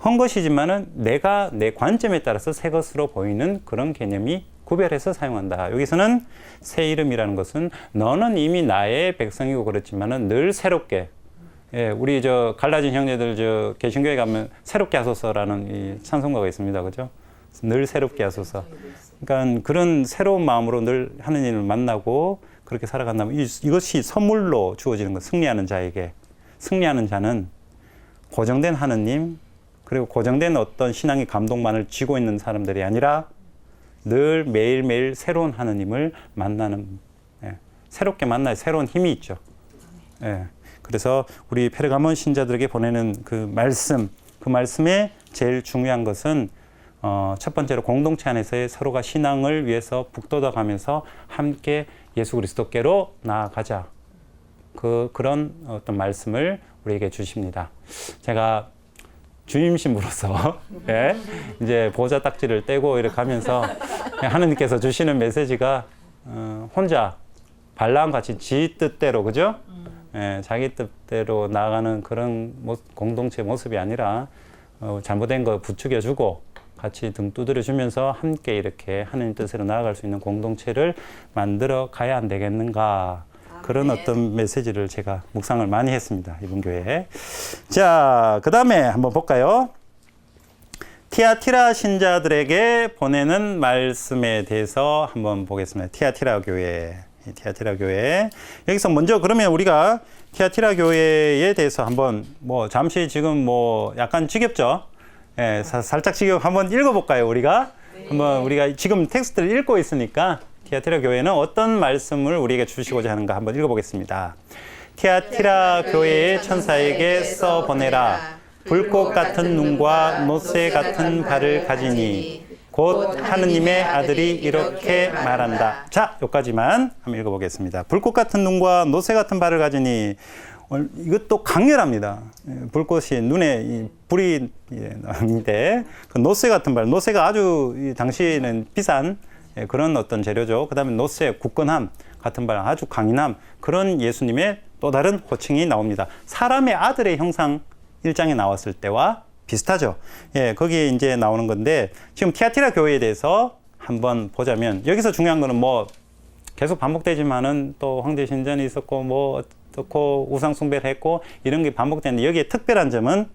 헌 것이지만은 내가 내 관점에 따라서 새 것으로 보이는 그런 개념이 구별해서 사용한다. 여기서는 새 이름이라는 것은 너는 이미 나의 백성이고 그렇지만은 늘 새롭게, 예, 우리 갈라진 형제들 개신교회 가면 새롭게 하소서라는 이 찬송가가 있습니다. 그죠? 늘 새롭게 하소서. 그러니까 그런 새로운 마음으로 늘 하느님을 만나고 그렇게 살아간다면 이것이 선물로 주어지는 것. 승리하는 자에게. 승리하는 자는 고정된 하느님 그리고 고정된 어떤 신앙의 감동만을 쥐고 있는 사람들이 아니라 늘 매일매일 새로운 하느님을 만나는, 새롭게 만날 새로운 힘이 있죠. 그래서 우리 페르가몬 신자들에게 보내는 그 말씀에 제일 중요한 것은 첫 번째로 공동체 안에서의 서로가 신앙을 위해서 북돋아가면서 함께 예수 그리스도께로 나아가자. 그런 어떤 말씀을 우리에게 주십니다. 제가 주임신부로서 이제 보좌 딱지를 떼고 이렇게 하면서 하느님께서 주시는 메시지가 혼자 발람 같이 지 뜻대로, 그죠? 자기 뜻대로 나아가는 그런 공동체 모습이 아니라 잘못된 거 부추겨주고 같이 등 두드려주면서 함께 이렇게 하느님 뜻으로 나아갈 수 있는 공동체를 만들어 가야 안 되겠는가. 그런 어떤 메시지를 제가 묵상을 많이 했습니다. 이번 교회에. 자, 그 다음에 한번 볼까요? 티아티라 신자들에게 보내는 말씀에 대해서 한번 보겠습니다. 티아티라 교회. 여기서 먼저 그러면 우리가 티아티라 교회에 대해서 한번 잠시 지금 약간 지겹죠? 살짝 지금 한번 읽어볼까요, 우리가? 한번 우리가 지금 텍스트를 읽고 있으니까 티아티라 교회는 어떤 말씀을 우리에게 주시고자 하는가 한번 읽어보겠습니다. 티아티라 교회의 천사에게 써 보내라. 불꽃 같은 눈과 노새 같은 발을 가지니 곧 하느님의 아들이 이렇게 말한다. 자, 여기까지만 한번 읽어보겠습니다. 불꽃 같은 눈과 노새 같은 발을 가지니 이것도 강렬합니다. 불꽃이 눈에 불이 나는데 그 노새 같은 발, 노새가 아주 당시에는 비싼 그런 어떤 재료죠. 그 다음에 노새, 굳건함 같은 발, 아주 강인함, 그런 예수님의 또 다른 호칭이 나옵니다. 사람의 아들의 형상 1장에 나왔을 때와 비슷하죠. 거기에 이제 나오는 건데, 지금 티아티라 교회에 대해서 한번 보자면, 여기서 중요한 거는 계속 반복되지만은 또 황제 신전이 있었고, 어떻고 우상숭배를 했고, 이런 게 반복되는데, 여기에 특별한 점은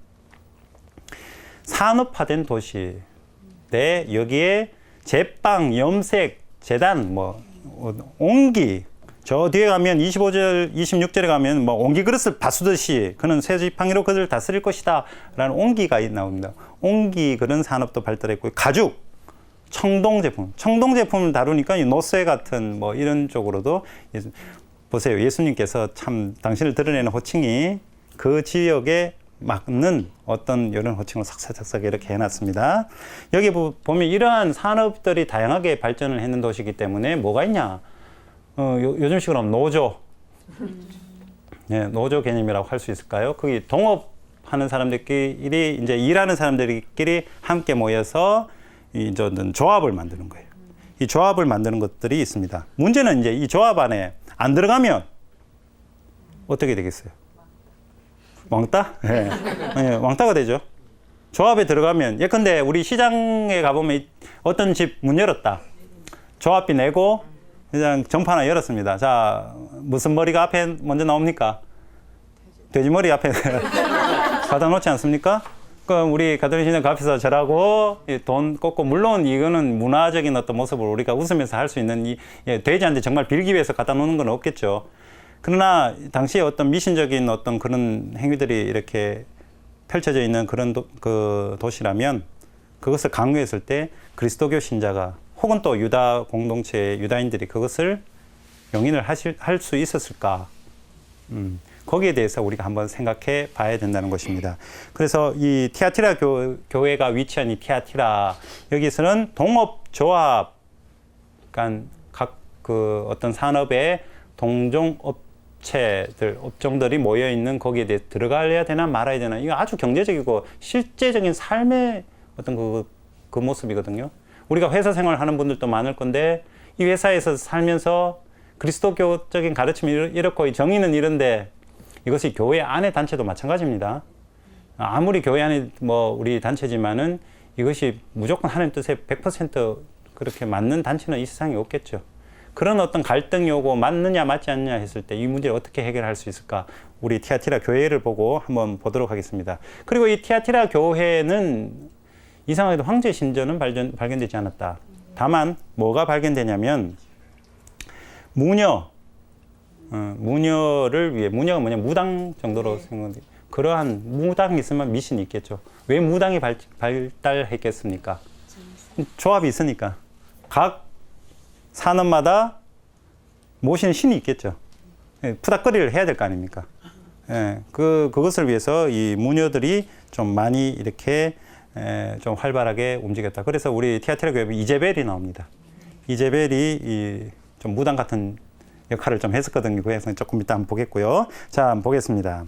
산업화된 도시, 여기에 제빵, 염색, 제단, 옹기, 저 뒤에 가면 25절, 26절에 가면 옹기 그릇을 바수듯이 그는 새 지팡이로 그들을 다스릴 것이다 라는 옹기가 나옵니다. 옹기 그런 산업도 발달했고, 가죽, 청동 제품을 다루니까 노쇠 같은 이런 쪽으로도 보세요. 예수님께서 참 당신을 드러내는 호칭이 그 지역에 맞는 어떤 이런 호칭을 삭삭삭삭 이렇게 해놨습니다. 여기 보면 이러한 산업들이 다양하게 발전을 했는 도시이기 때문에 뭐가 있냐? 요즘식으로 하면 노조. 노조 개념이라고 할 수 있을까요? 거기 동업하는 사람들끼리, 이제 일하는 사람들끼리 함께 모여서 이제 조합을 만드는 거예요. 이 조합을 만드는 것들이 있습니다. 문제는 이제 이 조합 안에 안 들어가면 어떻게 되겠어요? 왕따? 왕따가 되죠. 조합에 들어가면, 예컨대 우리 시장에 가보면 어떤 집 문 열었다. 조합비 내고 그냥 정파 하나 열었습니다. 자, 무슨 머리가 앞에 먼저 나옵니까? 돼지머리 앞에 갖다 놓지 않습니까? 그럼 우리 가톨릭 신앙 앞에서 절하고 돈 꽂고, 물론 이거는 문화적인 어떤 모습을 우리가 웃으면서 할 수 있는, 돼지한테 정말 빌기 위해서 갖다 놓는 건 없겠죠. 그러나 당시에 어떤 미신적인 어떤 그런 행위들이 이렇게 펼쳐져 있는 그런 그 도시라면, 그것을 강요했을 때 그리스도교 신자가 혹은 또 유다 공동체의 유다인들이 그것을 용인을 할 수 있었을까? 거기에 대해서 우리가 한번 생각해 봐야 된다는 것입니다. 그래서 이 티아티라 교회가 위치한 이 티아티라, 여기서는 동업조합, 그러니까 각 그 어떤 산업의 동종 업종들이 모여 있는 거기에 대해 들어가야 되나 말아야 되나, 이거 아주 경제적이고 실제적인 삶의 어떤 그 모습이거든요. 우리가 회사 생활을 하는 분들도 많을 건데, 이 회사에서 살면서 그리스도교적인 가르침이 이렇고 정의는 이런데, 이것이 교회 안의 단체도 마찬가지입니다. 아무리 교회 안에 우리 단체지만은 이것이 무조건 하나님 뜻에 100% 그렇게 맞는 단체는 이 세상에 없겠죠. 그런 어떤 갈등이 오고 맞느냐 맞지 않느냐 했을 때 이 문제를 어떻게 해결할 수 있을까? 우리 티아티라 교회를 보고 한번 보도록 하겠습니다. 그리고 이 티아티라 교회는 이상하게도 황제 신전은 발견되지 않았다. 다만 뭐가 발견되냐면 무녀를 위해, 무녀가 뭐냐, 무당 정도로 생각돼. 그러한 무당이 있으면 미신이 있겠죠. 왜 무당이 발달했겠습니까? 조합이 있으니까. 각 산업마다 모시는 신이 있겠죠. 푸닥거리를 해야 될 거 아닙니까? 예, 그것을 위해서 이 무녀들이 좀 많이 이렇게 좀 활발하게 움직였다. 그래서 우리 티아티라 교회에 이제벨이 나옵니다. 이제벨이 좀 무당 같은 역할을 좀 했었거든요. 그래서 조금 이따 한번 보겠고요. 자, 한번 보겠습니다.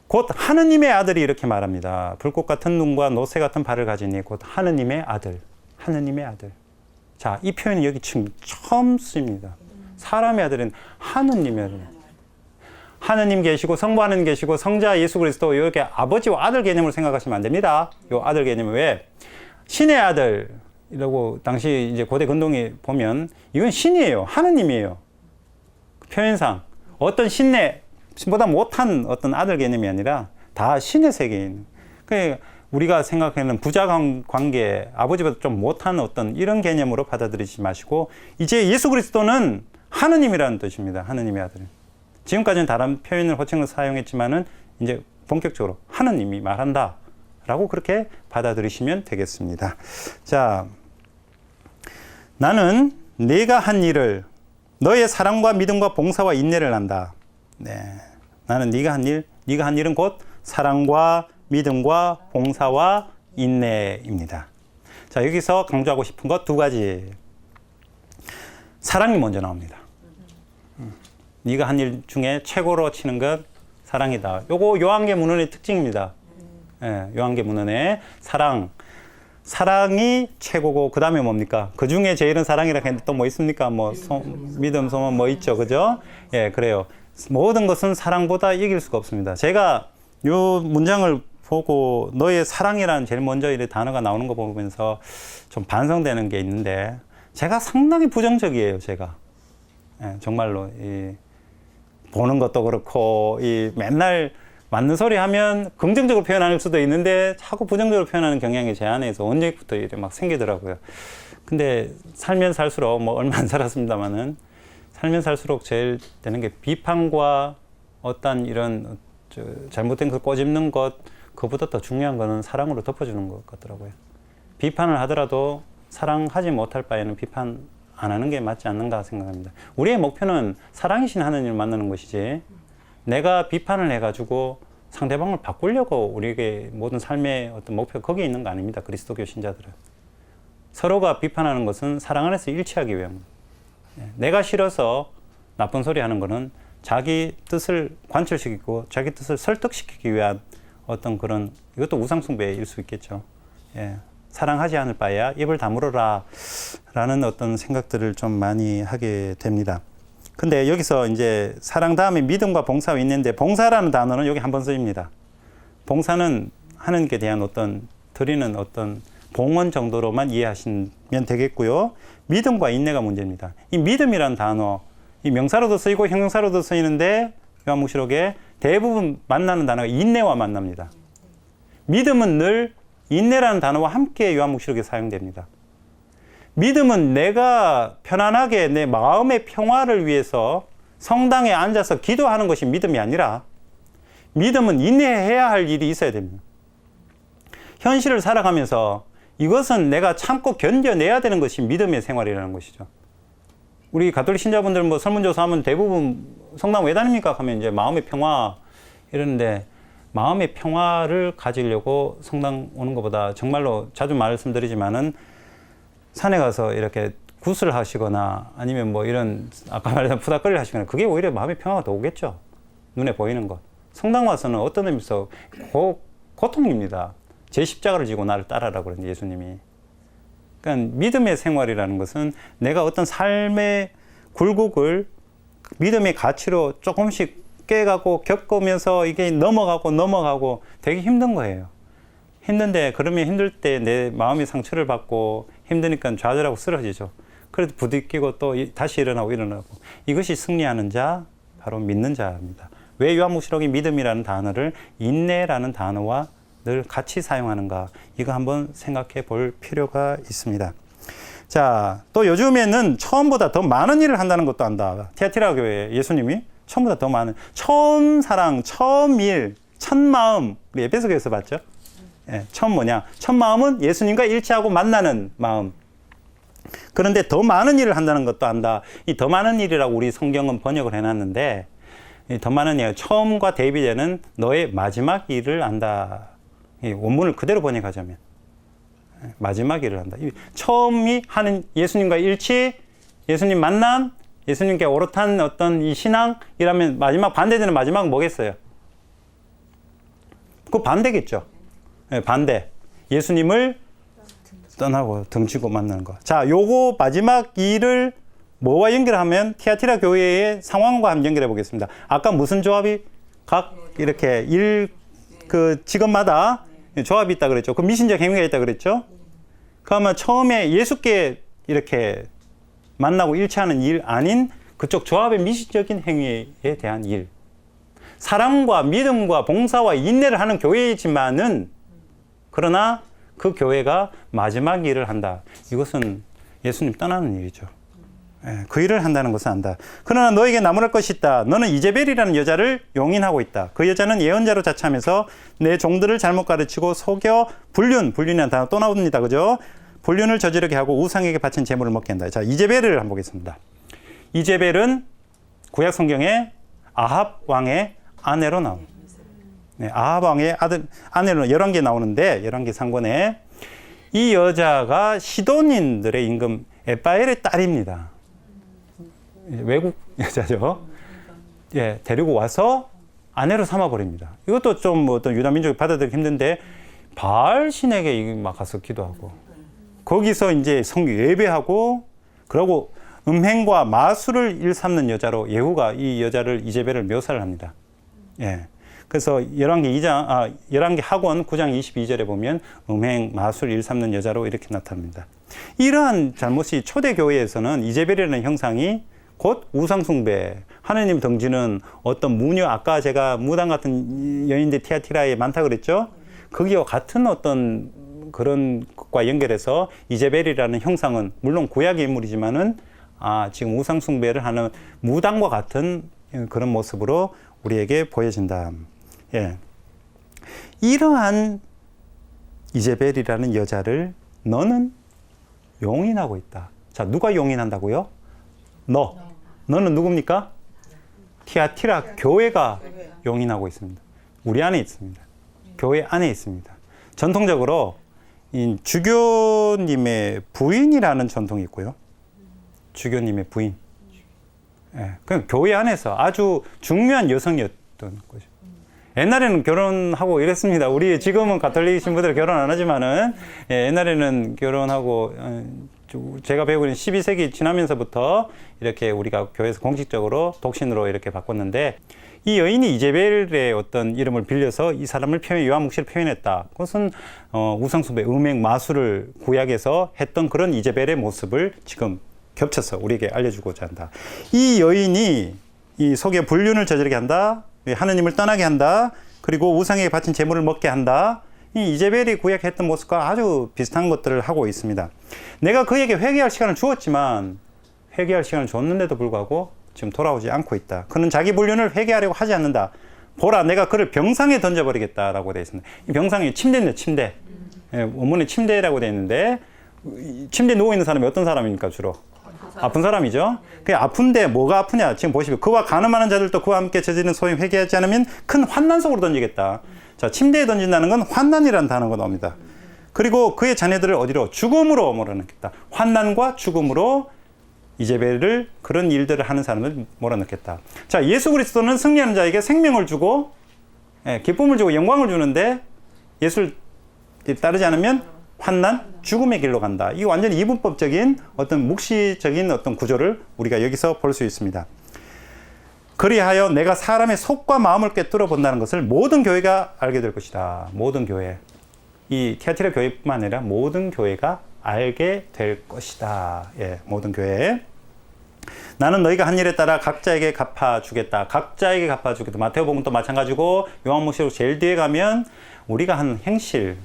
곧 하느님의 아들이 이렇게 말합니다. 불꽃 같은 눈과 노새 같은 발을 가지니 곧 하느님의 아들. 하느님의 아들. 자, 이 표현이 여기 지금 처음 쓰입니다. 사람의 아들은 하느님의 아들. 하느님 계시고 성부 하느님 계시고 성자 예수 그리스도, 이렇게 아버지와 아들 개념으로 생각하시면 안 됩니다. 요 아들 개념은 왜? 신의 아들이라고 당시 이제 고대 근동에 보면 이건 신이에요. 하느님이에요. 표현상 어떤 신보다 못한 어떤 아들 개념이 아니라 다 신의 세계인. 그러니까 우리가 생각하는 부자 관계, 아버지보다 좀 못한 어떤 이런 개념으로 받아들이지 마시고, 이제 예수 그리스도는 하느님이라는 뜻입니다. 하느님의 아들. 지금까지는 다른 표현을 호칭을 사용했지만은 이제 본격적으로 하느님이 말한다라고 그렇게 받아들이시면 되겠습니다. 자, 나는 네가 한 일을, 너의 사랑과 믿음과 봉사와 인내를 안다. 네, 나는 네가 한 일은 곧 사랑과 믿음과 봉사와 인내입니다. 자, 여기서 강조하고 싶은 것 두 가지. 사랑이 먼저 나옵니다. 네가 한 일 중에 최고로 치는 것 사랑이다. 요거 요한계문헌의 특징입니다. 예, 요한계문헌의 사랑이 최고고, 그 다음에 뭡니까? 그 중에 제일은 사랑이라 했는데 또 뭐 있습니까? 뭐 믿음, 소망 뭐 있죠, 그죠? 예, 그래요. 모든 것은 사랑보다 이길 수가 없습니다. 제가 요 문장을 보고 너의 사랑이라는 제일 먼저 이 단어가 나오는 거 보면서 좀 반성되는 게 있는데, 제가 상당히 부정적이에요, 제가. 예, 정말로. 보는 것도 그렇고, 맨날 맞는 소리 하면 긍정적으로 표현할 수도 있는데 자꾸 부정적으로 표현하는 경향이 제 안에서 언제부터 이렇게 막 생기더라고요. 근데 살면 살수록, 뭐 얼마 안 살았습니다만은, 살면 살수록 제일 되는 게 비판과 어떤 이런 잘못된 걸 꼬집는 것, 그보다 더 중요한 거는 사랑으로 덮어주는 것 같더라고요. 비판을 하더라도 사랑하지 못할 바에는 비판 안 하는 게 맞지 않는가 생각합니다. 우리의 목표는 사랑이신 하느님을 만나는 것이지, 내가 비판을 해가지고 상대방을 바꾸려고 우리에게 모든 삶의 어떤 목표가 거기에 있는 거 아닙니다. 그리스도교 신자들은. 서로가 비판하는 것은 사랑 안에서 일치하기 위함입니다. 내가 싫어서 나쁜 소리 하는 거는 자기 뜻을 관철시키고 자기 뜻을 설득시키기 위한 어떤 그런, 이것도 우상숭배일 수 있겠죠. 예. 사랑하지 않을 바에야 입을 다물어라 라는 어떤 생각들을 좀 많이 하게 됩니다. 근데 여기서 이제 사랑 다음에 믿음과 봉사가 있는데, 봉사라는 단어는 여기 한 번 쓰입니다. 봉사는 하나님께 대한 어떤 드리는 어떤 봉헌 정도로만 이해하시면 되겠고요. 믿음과 인내가 문제입니다. 이 믿음이라는 단어, 이 명사로도 쓰이고 형용사로도 쓰이는데 요한묵시록에 대부분 만나는 단어가 인내와 만납니다. 믿음은 늘 인내라는 단어와 함께 요한묵시록에 사용됩니다. 믿음은 내가 편안하게 내 마음의 평화를 위해서 성당에 앉아서 기도하는 것이 믿음이 아니라, 믿음은 인내해야 할 일이 있어야 됩니다. 현실을 살아가면서 이것은 내가 참고 견뎌내야 되는 것이 믿음의 생활이라는 것이죠. 우리 가톨릭 신자분들 뭐 설문조사하면 대부분 성당 왜 다닙니까? 하면 이제 마음의 평화 이러는데, 마음의 평화를 가지려고 성당 오는 것보다, 정말로 자주 말씀드리지만은 산에 가서 이렇게 굿을 하시거나 아니면 뭐 이런 아까 말했던 푸닥거리를 하시거나, 그게 오히려 마음의 평화가 더 오겠죠. 눈에 보이는 것. 성당 와서는 어떤 의미에서 고통입니다. 제 십자가를 지고 나를 따라라고 그랬는데 예수님이. 그러니까 믿음의 생활이라는 것은 내가 어떤 삶의 굴곡을 믿음의 가치로 조금씩 깨가고 겪으면서 이게 넘어가고 되게 힘든 거예요. 힘든데, 그러면 힘들 때 내 마음이 상처를 받고 힘드니까 좌절하고 쓰러지죠. 그래도 부딪히고 또 다시 일어나고 이것이 승리하는 자, 바로 믿는 자입니다. 왜 요한묵시록이 믿음이라는 단어를 인내라는 단어와 늘 같이 사용하는가, 이거 한번 생각해 볼 필요가 있습니다. 자, 또 요즘에는 처음보다 더 많은 일을 한다는 것도 안다. 티아티라 교회 예수님이 처음보다 더 많은, 처음 사랑, 처음 일, 첫 마음, 우리 에베소 교회에서 봤죠? 예, 처음 뭐냐? 첫 마음은 예수님과 일치하고 만나는 마음. 그런데 더 많은 일을 한다는 것도 안다. 이 더 많은 일이라고 우리 성경은 번역을 해놨는데, 이 더 많은 일, 처음과 대비되는 너의 마지막 일을 안다. 이 원문을 그대로 번역하자면 마지막 일을 한다. 처음이 하는 예수님과 일치, 예수님 만남, 예수님께 오롯한 어떤 이 신앙이라면 마지막, 반대되는 마지막은 뭐겠어요? 그 반대겠죠. 네, 반대. 예수님을 떠나고 등지고 만나는 거. 자, 요거 마지막 일을 뭐와 연결하면 티아티라 교회의 상황과 한번 연결해 보겠습니다. 아까 무슨 조합이 각 이렇게 그 직업마다 조합이 있다 그랬죠. 그 미신적 행위가 있다 그랬죠. 그러면 처음에 예수께 이렇게 만나고 일치하는 일 아닌 그쪽 조합의 미신적인 행위에 대한 일. 사랑과 믿음과 봉사와 인내를 하는 교회이지만은, 그러나 그 교회가 마지막 일을 한다. 이것은 예수님 떠나는 일이죠. 그 일을 한다는 것은 안다. 그러나 너에게 나무랄 것이 있다. 너는 이제벨이라는 여자를 용인하고 있다. 그 여자는 예언자로 자처하면서 내 종들을 잘못 가르치고 속여 불륜이라는 단어 또 나옵니다. 그죠? 불륜을 저지르게 하고 우상에게 바친 제물을 먹게 한다. 자, 이제벨을 한번 보겠습니다. 이제벨은 구약 성경에 아합 왕의 아내로 나옵니다. 네, 아합 왕의 아내로 열왕기에 나오는데, 열왕기 상권에 이 여자가 시돈인들의 임금 에빠엘의 딸입니다. 외국 여자죠. 예, 데리고 와서 아내로 삼아버립니다. 이것도 좀 뭐 어떤 유다 민족이 받아들이기 힘든데, 바알 신에게 막 가서 기도하고, 거기서 이제 성교 예배하고, 그러고 음행과 마술을 일삼는 여자로 예후가 이 여자를, 이제벨을 묘사를 합니다. 예. 그래서 열왕기 학원 9장 22절에 보면 음행, 마술 일삼는 여자로 이렇게 나타납니다. 이러한 잘못이 초대 교회에서는 이제벨이라는 형상이 곧 우상숭배, 하느님 등지는 어떤 무녀, 아까 제가 무당 같은 여인들 티아티라에 많다 그랬죠? 거기와 같은 어떤 그런 것과 연결해서 이제벨이라는 형상은 물론 구약의 인물이지만은 지금 우상숭배를 하는 무당과 같은 그런 모습으로 우리에게 보여진다. 예. 이러한 이제벨이라는 여자를 너는 용인하고 있다. 자, 누가 용인한다고요? 너는 누굽니까? 티아티라 교회가 용인하고 있습니다. 우리 안에 있습니다. 교회 안에 있습니다. 전통적으로 이 주교님의 부인이라는 전통이 있고요. 주교님의 부인. 예, 그냥 교회 안에서 아주 중요한 여성이었던 거죠. 옛날에는 결혼하고 이랬습니다. 우리 지금은 가톨릭 신부들 결혼 안 하지만은, 예, 옛날에는 결혼하고, 제가 배우고 있는 12세기 지나면서부터 이렇게 우리가 교회에서 공식적으로 독신으로 이렇게 바꿨는데, 이 여인이 이제벨의 어떤 이름을 빌려서 이 사람을 요한묵시를 표현했다. 그것은 우상숭배, 음행, 마술을 구약에서 했던 그런 이제벨의 모습을 지금 겹쳐서 우리에게 알려주고자 한다. 이 여인이 이 속에 불륜을 저지르게 한다. 하느님을 떠나게 한다. 그리고 우상에게 바친 제물을 먹게 한다. 이 이제벨이 구약했던 모습과 아주 비슷한 것들을 하고 있습니다. 내가 그에게 회개할 시간을 주었지만, 회개할 시간을 줬는데도 불구하고 지금 돌아오지 않고 있다. 그는 자기 불륜을 회개하려고 하지 않는다. 보라, 내가 그를 병상에 던져버리겠다라고 되어 있습니다. 이 병상이 침대인데, 침대. 예, 원문에 침대라고 되어 있는데, 침대에 누워있는 사람이 어떤 사람입니까, 주로? 아픈 사람이죠. 그 아픈데 뭐가 아프냐? 지금 보시면 그와 간음하는 자들도 그와 함께 저지른 소위 회개하지 않으면 큰 환난 속으로 던지겠다. 자, 침대에 던진다는 건 환난이라는 단어가 나옵니다. 그리고 그의 자녀들을 어디로? 죽음으로 몰아넣겠다. 환난과 죽음으로 이제벨을, 그런 일들을 하는 사람을 몰아넣겠다. 자, 예수 그리스도는 승리하는 자에게 생명을 주고, 기쁨을 주고 영광을 주는데, 예수를 따르지 않으면 환난, 죽음의 길로 간다. 이 완전히 이분법적인 어떤 묵시적인 어떤 구조를 우리가 여기서 볼 수 있습니다. 그리하여 내가 사람의 속과 마음을 꿰뚫어 본다는 것을 모든 교회가 알게 될 것이다. 모든 교회. 이 티아티라 교회뿐만 아니라 모든 교회가 알게 될 것이다. 예, 모든 교회. 나는 너희가 한 일에 따라 각자에게 갚아주겠다. 각자에게 갚아주겠다. 마태복음도 마찬가지고, 요한복음으로 제일 뒤에 가면 우리가 한 행실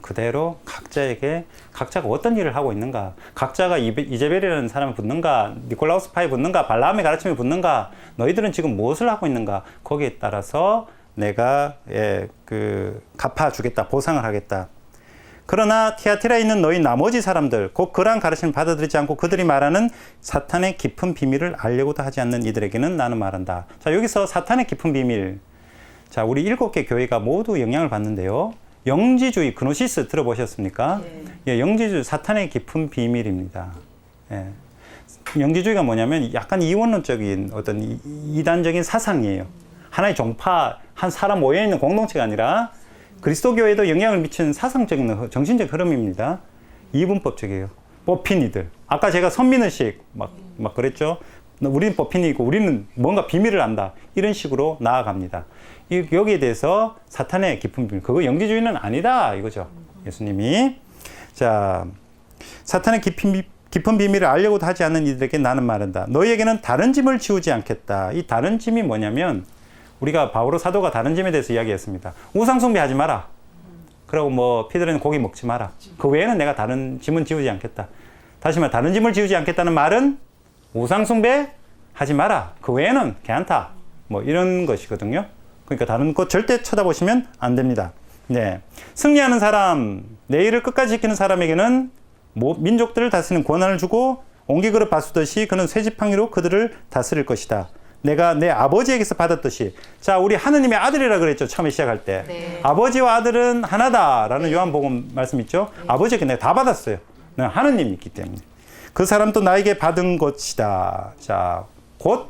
그대로 각자가 어떤 일을 하고 있는가, 각자가 이제벨이라는 사람을 붙는가, 니콜라우스 파에 붙는가, 발라함의 가르침에 붙는가, 너희들은 지금 무엇을 하고 있는가, 거기에 따라서 내가 갚아주겠다, 보상을 하겠다. 그러나 티아티라에 있는 너희 나머지 사람들, 곧 그러한 가르침을 받아들이지 않고 그들이 말하는 사탄의 깊은 비밀을 알려고도 하지 않는 이들에게는 나는 말한다. 자, 여기서 사탄의 깊은 비밀. 자, 우리 7개 교회가 모두 영향을 받는데요. 영지주의, 그노시스 들어보셨습니까? 예, 영지주의, 사탄의 깊은 비밀입니다. 예. 영지주의가 뭐냐면 약간 이원론적인 어떤 이단적인 사상이에요. 하나의 종파, 한 사람 모여있는 공동체가 아니라 그리스도교에도 영향을 미치는 사상적인 정신적 흐름입니다. 이분법적이에요. 뽑힌 이들. 아까 제가 선민의식 막 그랬죠. 우리는 뽑힌 이고 우리는 뭔가 비밀을 안다. 이런 식으로 나아갑니다. 여기에 대해서 사탄의 깊은 비밀. 그거 영지주의는 아니다. 이거죠. 예수님이. 자, 사탄의 깊은 비밀을 알려고도 하지 않는 이들에게 나는 말한다. 너희에게는 다른 짐을 지우지 않겠다. 이 다른 짐이 뭐냐면 우리가 바오로 사도가 다른 짐에 대해서 이야기했습니다. 우상숭배하지 마라. 그리고 피드는 고기 먹지 마라. 그 외에는 내가 다른 짐은 지우지 않겠다. 다시 말해 다른 짐을 지우지 않겠다는 말은 우상숭배하지 마라. 그 외에는 괜찮다. 이런 것이거든요. 그러니까 다른 것 절대 쳐다보시면 안 됩니다. 네. 승리하는 사람, 내 일을 끝까지 지키는 사람에게는 민족들을 다스리는 권한을 주고 옹기그릇 바수듯이 그는 쇠지팡이로 그들을 다스릴 것이다. 내가 내 아버지에게서 받았듯이. 자, 우리 하느님의 아들이라 그랬죠. 처음에 시작할 때. 네. 아버지와 아들은 하나다라는 요한복음 말씀 있죠. 네. 아버지에게 내가 다 받았어요. 내가 하느님이 있기 때문에. 그 사람도 나에게 받은 것이다. 자, 곧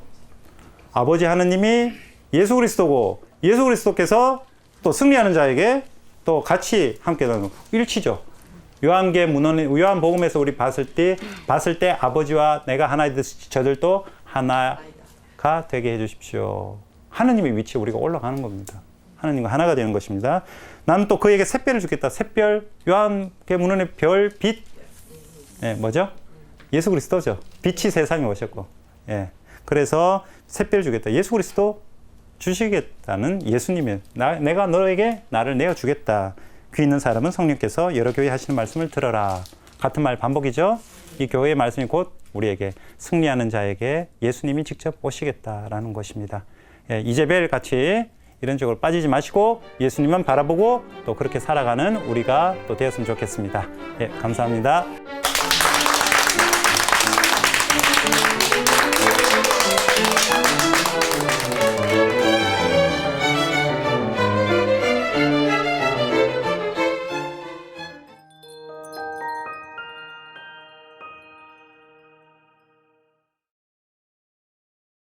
아버지 하느님이 예수 그리스도고 예수 그리스도께서 또 승리하는 자에게 또 같이 함께 나누는 일치죠. 요한복음에서 우리 봤을 때 아버지와 내가 하나이듯이 저들도 하나가 되게 해주십시오. 하느님의 위치에 우리가 올라가는 겁니다. 하느님과 하나가 되는 것입니다. 나는 또 그에게 샛별을 주겠다. 샛별, 요한복음의 별, 빛. 예, 뭐죠? 예수 그리스도죠. 빛이 세상에 오셨고. 예. 그래서 샛별을 주겠다. 예수 그리스도 주시겠다는 예수님의 내가 너에게 나를 내어 주겠다. 귀 있는 사람은 성령께서 여러 교회 하시는 말씀을 들어라. 같은 말 반복이죠. 이 교회의 말씀이 곧 우리에게 승리하는 자에게 예수님이 직접 오시겠다라는 것입니다. 예, 이제벨 같이 이런 쪽으로 빠지지 마시고 예수님만 바라보고 또 그렇게 살아가는 우리가 또 되었으면 좋겠습니다. 예, 감사합니다.